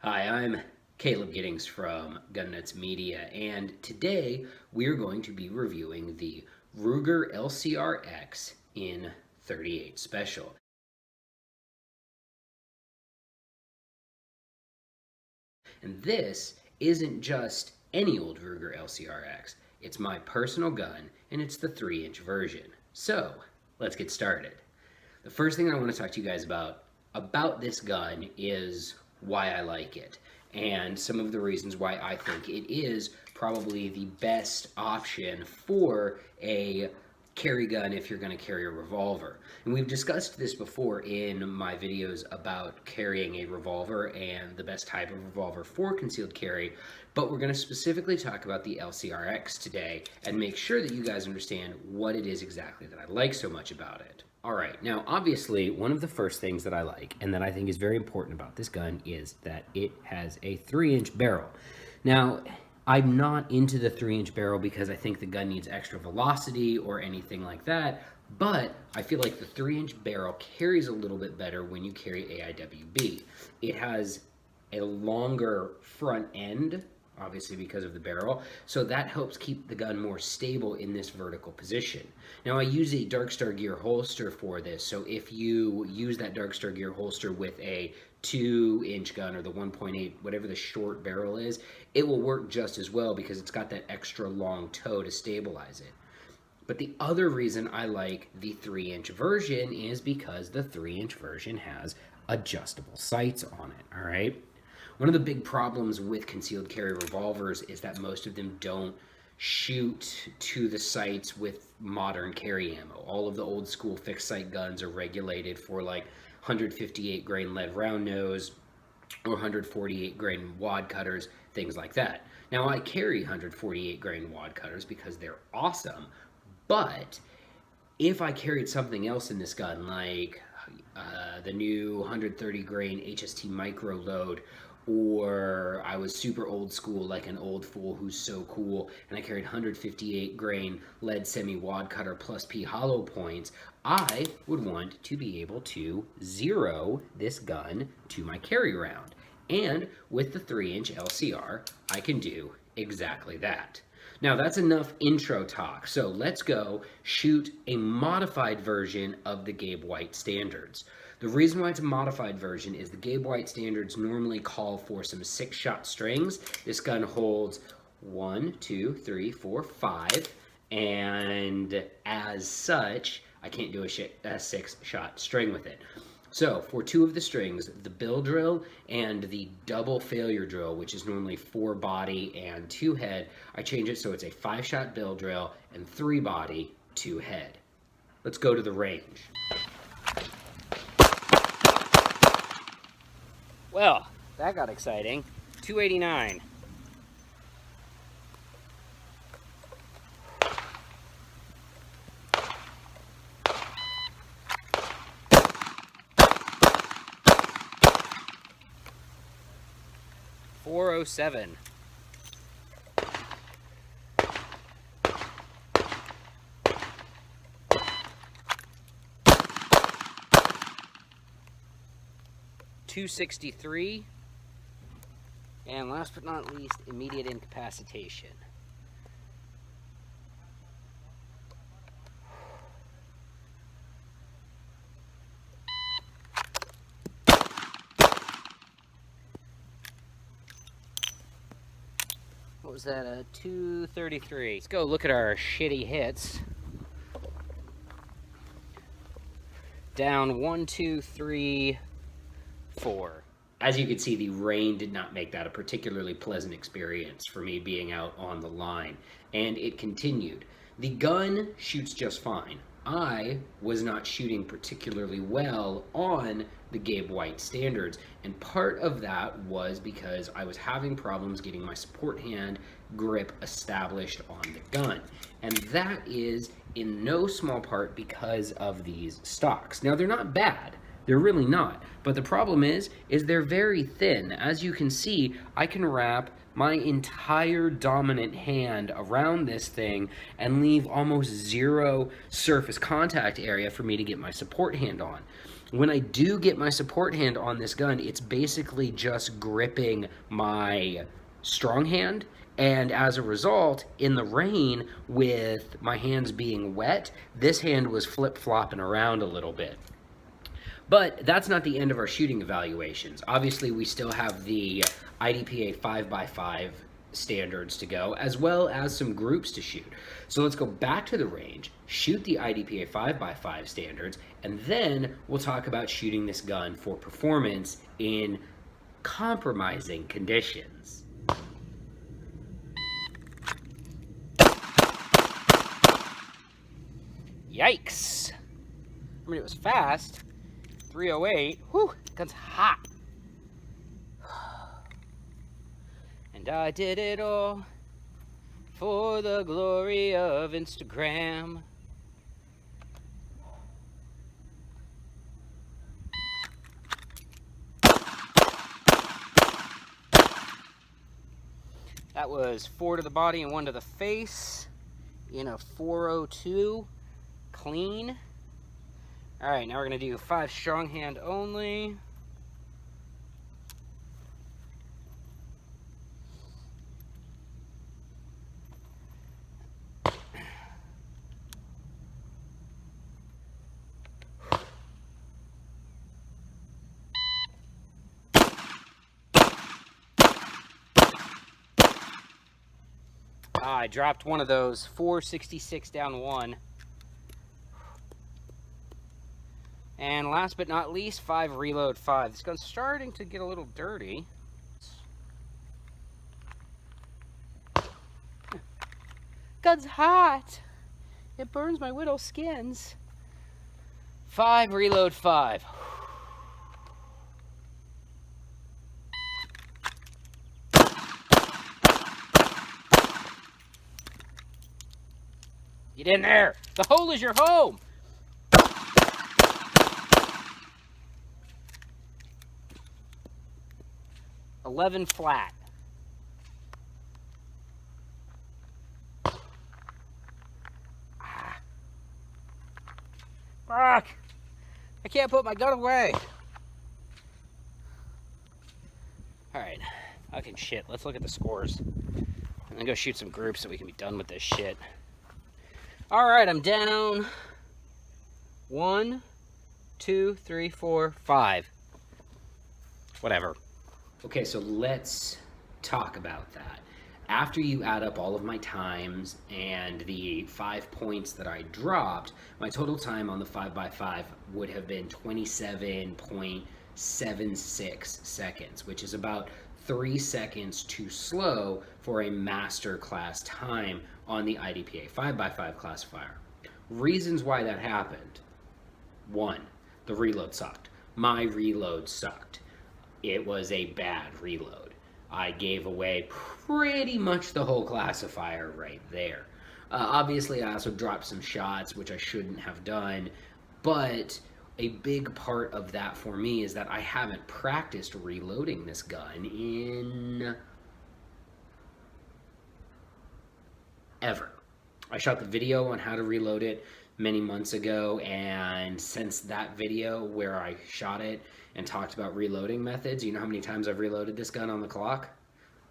Hi, I'm Caleb Giddings from Gun Nuts Media, and today we're going to be reviewing the Ruger LCRx in 38 Special. And this isn't just any old Ruger LCRx, it's my personal gun, and it's the 3-inch version. So, let's get started. The first thing I want to talk to you guys about this gun is why I like it and some of the reasons why I think it is probably the best option for a carry gun if you're going to carry a revolver. And we've discussed this before in my videos about carrying a revolver and the best type of revolver for concealed carry, but we're going to specifically talk about the LCRx today and make sure that you guys understand what it is exactly that I like so much about it. All right, now obviously one of the first things that I like and that I think is very important about this gun is that it has a 3-inch barrel. Now, I'm not into the 3-inch barrel because I think the gun needs extra velocity or anything like that, but I feel like the 3-inch barrel carries a little bit better when you carry AIWB. It has a longer front end, obviously because of the barrel, so that helps keep the gun more stable in this vertical position. Now I use a Darkstar Gear holster for this, so if you use that Darkstar Gear holster with a 2-inch gun or the 1.8, whatever the short barrel is, it will work just as well because it's got that extra long toe to stabilize it. But the other reason I like the 3-inch version is because the 3-inch version has adjustable sights on it, all right? One of the big problems with concealed carry revolvers is that most of them don't shoot to the sights with modern carry ammo. All of the old school fixed sight guns are regulated for like 158 grain lead round nose or 148 grain wad cutters, things like that. Now I carry 148 grain wad cutters because they're awesome, but if I carried something else in this gun like the new 130 grain HST micro load, or I was super old school like an old fool who's so cool and I carried 158 grain lead semi wad cutter plus P hollow points, I would want to be able to zero this gun to my carry round. And with the 3-inch LCR, I can do exactly that. Now that's enough intro talk, so let's go shoot a modified version of the Gabe White standards. The reason why it's a modified version is the Gabe White standards normally call for some 6-shot strings. This gun holds 1, 2, 3, 4, 5, and as such, I can't do a 6-shot string with it. So for 2 of the strings, the bill drill and the double failure drill, which is normally 4 body and 2 head, I change it so it's a 5-shot bill drill and 3 body, 2 head. Let's go to the range. Well, that got exciting. 289. .407. .263, and last but not least, immediate incapacitation. What was that? 233. Let's go look at our shitty hits. Down 1, 2, 3, 4. As you can see, the rain did not make that a particularly pleasant experience for me being out on the line, and it continued. The gun shoots just fine. I was not shooting particularly well on the Gabe White standards, and part of that was because I was having problems getting my support hand grip established on the gun, and that is in no small part because of these stocks. Now, they're not bad. They're really not. But the problem is they're very thin. As you can see, I can wrap my entire dominant hand around this thing and leave almost zero surface contact area for me to get my support hand on. When I do get my support hand on this gun, it's basically just gripping my strong hand. And as a result, in the rain, with my hands being wet, this hand was flip-flopping around a little bit. But that's not the end of our shooting evaluations. Obviously, we still have the IDPA 5x5 standards to go, as well as some groups to shoot. So let's go back to the range, shoot the IDPA 5x5 standards, and then we'll talk about shooting this gun for performance in compromising conditions. Yikes. I mean, it was fast. 308. Whew, gun's hot. And I did it all for the glory of Instagram. That was 4 to the body and 1 to the face in a 402 clean. All right, now we're gonna do 5 strong hand only. I dropped one of those, 466 down 1. And last but not least, 5 reload 5. This gun's starting to get a little dirty. Gun's hot. It burns my widow skins. 5 reload 5. Get in there. The hole is your home. $11 flat. Fuck! I can't put my gun away. Alright. Fucking shit. Let's look at the scores. And then go shoot some groups so we can be done with this shit. Alright, I'm down 1, 2, 3, 4, 5. Whatever. Okay, so let's talk about that. After you add up all of my times and the 5 points that I dropped, my total time on the 5x5 would have been 27.76 seconds, which is about 3 seconds too slow for a master class time on the IDPA 5x5 classifier. Reasons why that happened. 1, the reload sucked. My reload sucked. It was a bad reload. I gave away pretty much the whole classifier right there. Obviously, I also dropped some shots, which I shouldn't have done, but a big part of that for me is that I haven't practiced reloading this gun in ever. I shot the video on how to reload it many months ago, and since that video where I shot it and talked about reloading methods, you know how many times I've reloaded this gun on the clock?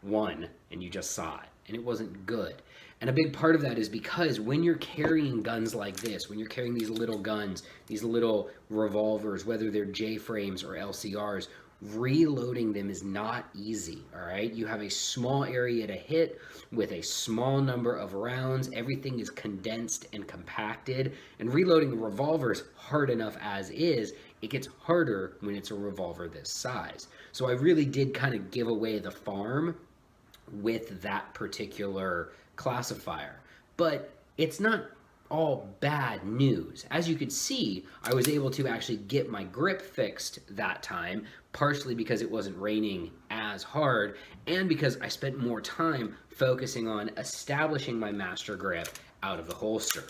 1, and you just saw it, and it wasn't good. And a big part of that is because when you're carrying guns like this, when you're carrying these little guns, these little revolvers, whether they're J-frames or LCRs, reloading them is not easy, all right? You have a small area to hit with a small number of rounds. Everything is condensed and compacted, and reloading a revolver is hard enough as is. It gets harder when it's a revolver this size. So I really did kind of give away the farm with that particular classifier. But it's not all bad news. As you could see, I was able to actually get my grip fixed that time, partially because it wasn't raining as hard, and because I spent more time focusing on establishing my master grip out of the holster.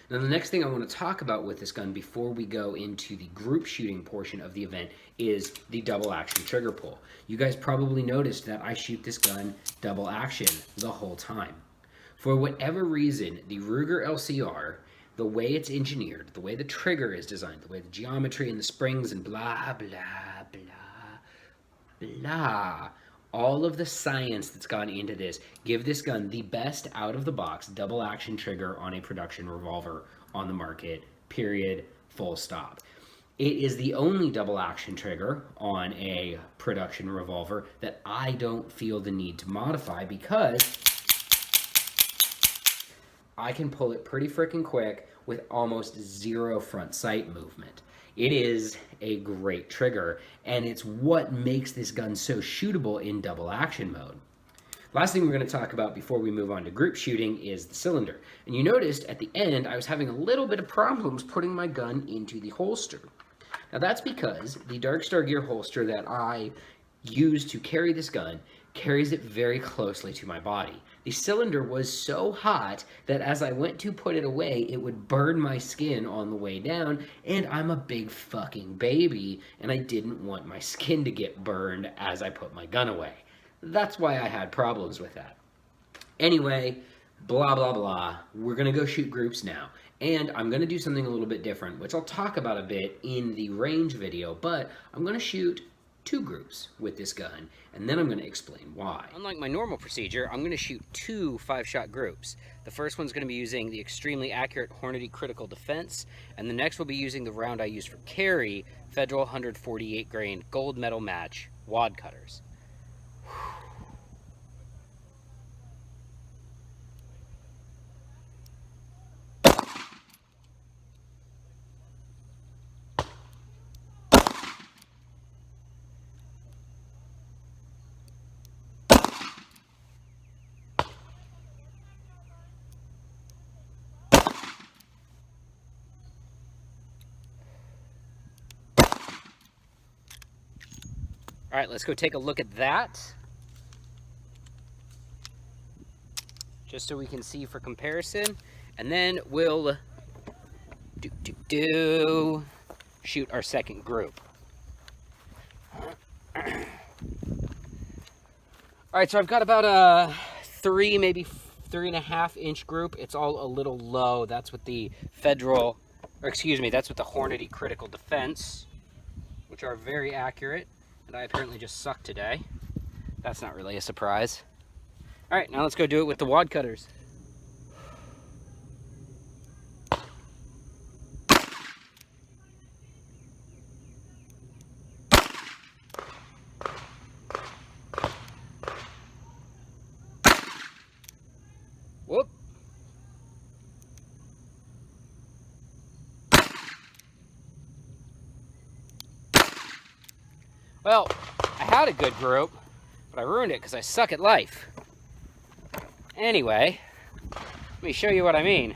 Now, the next thing I want to talk about with this gun before we go into the group shooting portion of the event is the double action trigger pull. You guys probably noticed that I shoot this gun double action the whole time. For whatever reason, the Ruger LCR, the way it's engineered, the way the trigger is designed, the way the geometry and the springs and blah, blah, blah, blah, all of the science that's gone into this give this gun the best out of the box double action trigger on a production revolver on the market, period, full stop. It is the only double action trigger on a production revolver that I don't feel the need to modify because I can pull it pretty freaking quick with almost zero front sight movement. It is a great trigger, and it's what makes this gun so shootable in double action mode. Last thing we're going to talk about before we move on to group shooting is the cylinder. And you noticed at the end I was having a little bit of problems putting my gun into the holster. Now that's because the Dark Star Gear holster that I use to carry this gun carries it very closely to my body. The cylinder was so hot that as I went to put it away, it would burn my skin on the way down, and I'm a big fucking baby, and I didn't want my skin to get burned as I put my gun away. That's why I had problems with that. Anyway, blah, blah, blah. We're going to go shoot groups now. And I'm going to do something a little bit different, which I'll talk about a bit in the range video, but I'm going to shoot 2 groups with this gun, and then I'm going to explain why. Unlike my normal procedure, I'm going to shoot 2 5-shot groups. The first one's going to be using the extremely accurate Hornady Critical Defense, and the next will be using the round I used for carry, Federal 148 grain gold medal match wad cutters. All right, let's go take a look at that, just so we can see for comparison, and then we'll shoot our second group. All right, so I've got about a 3, maybe 3.5 inch group. It's all a little low. That's with the Federal, or excuse me, that's with the Hornady Critical Defense, which are very accurate. And I apparently just suck today. That's not really a surprise. All right, now let's go do it with the wad cutters. Whoop. Well, I had a good group, but I ruined it because I suck at life. Anyway, let me show you what I mean.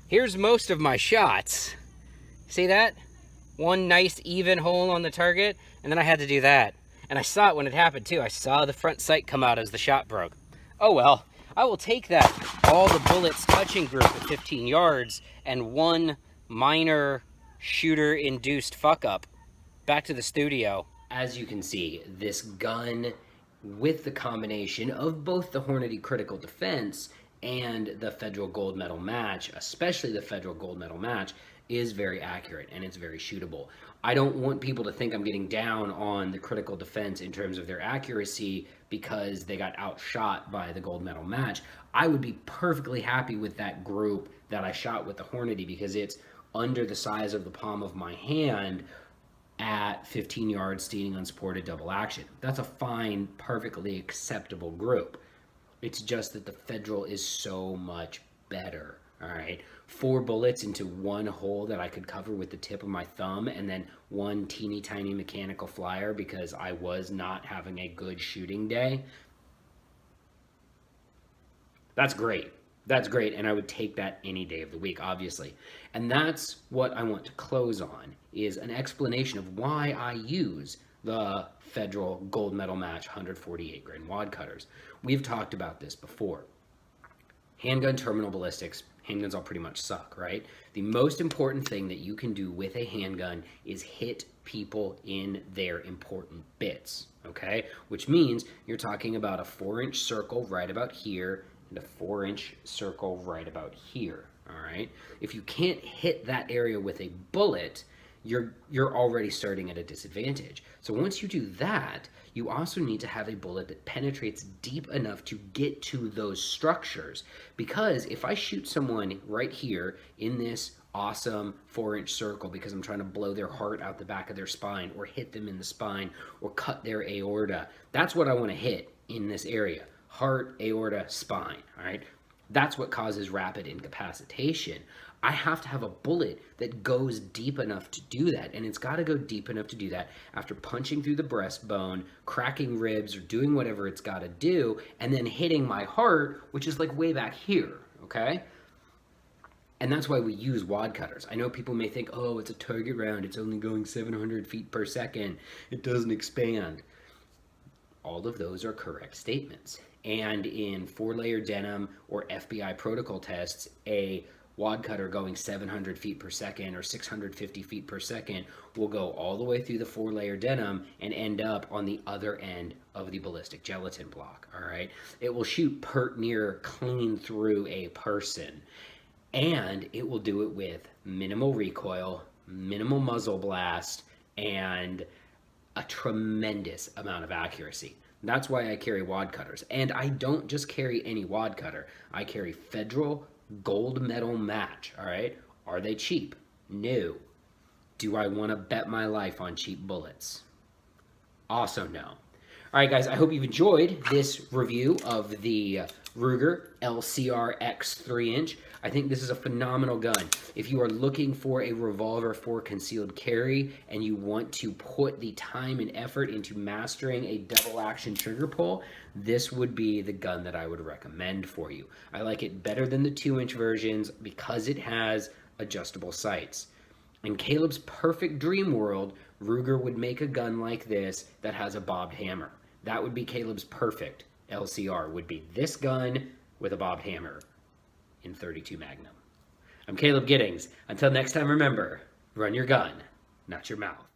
Here's most of my shots. See that? One nice even hole on the target, and then I had to do that. And I saw it when it happened too. I saw the front sight come out as the shot broke. Oh well, I will take that. All the bullets touching group at 15 yards and one minor shooter-induced fuck-up back to the studio. As you can see, this gun, with the combination of both the Hornady Critical Defense and the Federal Gold Medal Match, especially the Federal Gold Medal Match, is very accurate and it's very shootable. I don't want people to think I'm getting down on the Critical Defense in terms of their accuracy because they got outshot by the Gold Medal Match. I would be perfectly happy with that group that I shot with the Hornady because it's under the size of the palm of my hand at 15 yards standing unsupported double action. That's a fine, perfectly acceptable group. It's just that the Federal is so much better, all right? 4 bullets into one hole that I could cover with the tip of my thumb, and then one teeny tiny mechanical flyer because I was not having a good shooting day. That's great. That's great, and I would take that any day of the week, obviously. And that's what I want to close on, is an explanation of why I use the Federal Gold Medal Match 148 grain wad cutters. We've talked about this before. Handgun terminal ballistics, handguns all pretty much suck, right? The most important thing that you can do with a handgun is hit people in their important bits, okay? Which means you're talking about a 4-inch circle right about here and a 4-inch circle right about here, all right? If you can't hit that area with a bullet, you're already starting at a disadvantage. So once you do that, you also need to have a bullet that penetrates deep enough to get to those structures. Because if I shoot someone right here in this awesome 4-inch circle because I'm trying to blow their heart out the back of their spine or hit them in the spine or cut their aorta, that's what I want to hit in this area. Heart, aorta, spine, all right? That's what causes rapid incapacitation. I have to have a bullet that goes deep enough to do that, and it's got to go deep enough to do that after punching through the breastbone, cracking ribs, or doing whatever it's got to do, and then hitting my heart, which is like way back here, okay? And that's why we use wad cutters. I know people may think, oh, it's a target round, it's only going 700 feet per second, it doesn't expand. All of those are correct statements. And in 4-layer denim or FBI protocol tests, a wad cutter going 700 feet per second or 650 feet per second will go all the way through the 4-layer denim and end up on the other end of the ballistic gelatin block, all right? It will shoot pert near clean through a person, and it will do it with minimal recoil, minimal muzzle blast, and a tremendous amount of accuracy. That's why I carry wad cutters. And I don't just carry any wad cutter. I carry Federal gold medal match, all right? Are they cheap? No. Do I want to bet my life on cheap bullets? Also no. All right, guys, I hope you've enjoyed this review of the Ruger LCRx 3-inch. I think this is a phenomenal gun. If you are looking for a revolver for concealed carry and you want to put the time and effort into mastering a double action trigger pull, this would be the gun that I would recommend for you. I like it better than the 2-inch versions because it has adjustable sights. In Caleb's perfect dream world, Ruger would make a gun like this that has a bobbed hammer. That would be Caleb's perfect LCR, would be this gun with a bobbed hammer in .32 Magnum. I'm Caleb Giddings. Until next time, remember, run your gun, not your mouth.